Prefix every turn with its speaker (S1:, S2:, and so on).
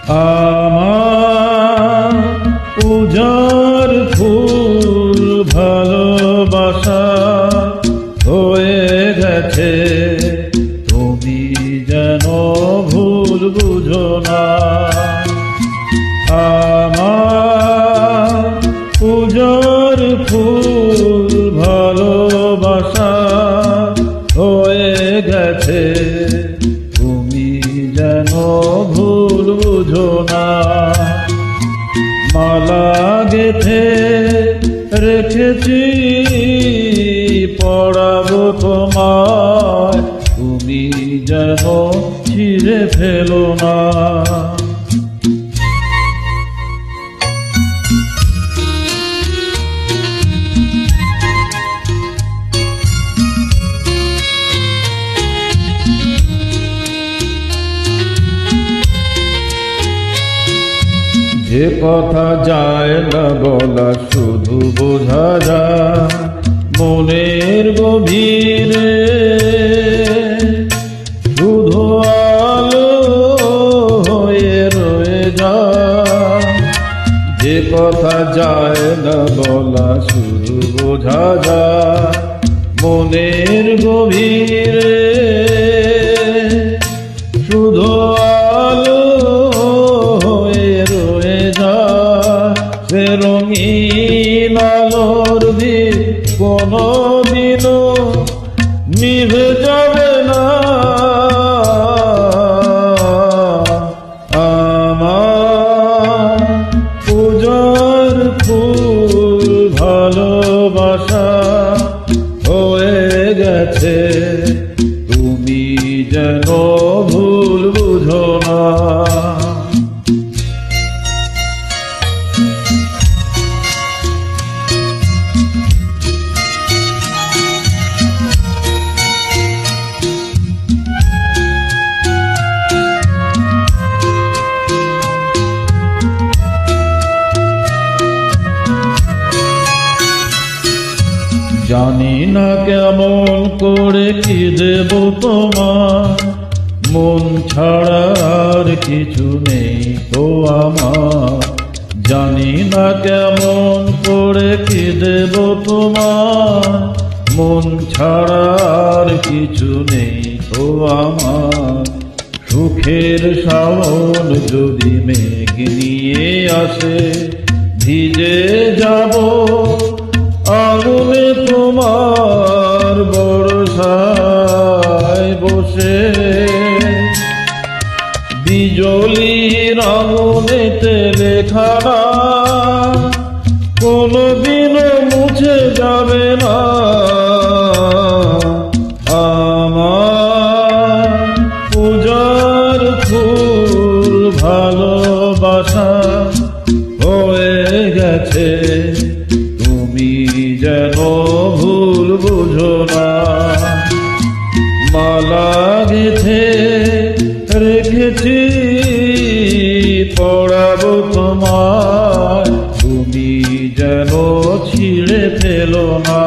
S1: আমার উজাড় ফুল ভালোবাসা হয়ে গেছে, তুমি যেন ভুল বুঝো না। আমার উজাড় ফুল ভালোবাসা হয়ে গেছে, তুমি যেন ভুল বুঝো না। মালা গেথে রেখেছি পড়াবো তোমায়, তুমি যেন ছিঁড়ে ফেলো না। যে কথা যায় না বলা শুধু বোঝা যায় মনের গভীরে, শুধু আলো হয়ে রয়ে যায়। যে কথা যায় না বলা শুধু বোঝা যায় মনের গভীরে, শুধু আলো সে রঙিন আলোর দিক কোনদিনও নিভে যাবে না। আমার উজাড় ফুল ভালোবাসা হয়ে গেছে, তুমি যেন ভুল বুঝো না। জানি না কেমন করে কি দেব তোমার, মন ছাড়া আর কিছু নেই তো আমার। জানি না কেমন করে কি দেব তোমার, মন ছাড়া আর কিছু নেই তো আমার। সুখের শ্রাবণ যদি মেঘ নিয়ে আসে, ভিজে যাব আগুনে তোমার বর্ষায় বসে। বিজলির আগুনেতে লেখা নাম কোনদিনও মুছে যাবে না। আমার উজাড় ফুল ভালোবাসা হয়ে গেছে, তুমি যেন ভুল বুঝো না। মালা গেথে রেখেছি পড়াবো তোমায়, তুমি যেন ছিঁড়ে ফেলো না।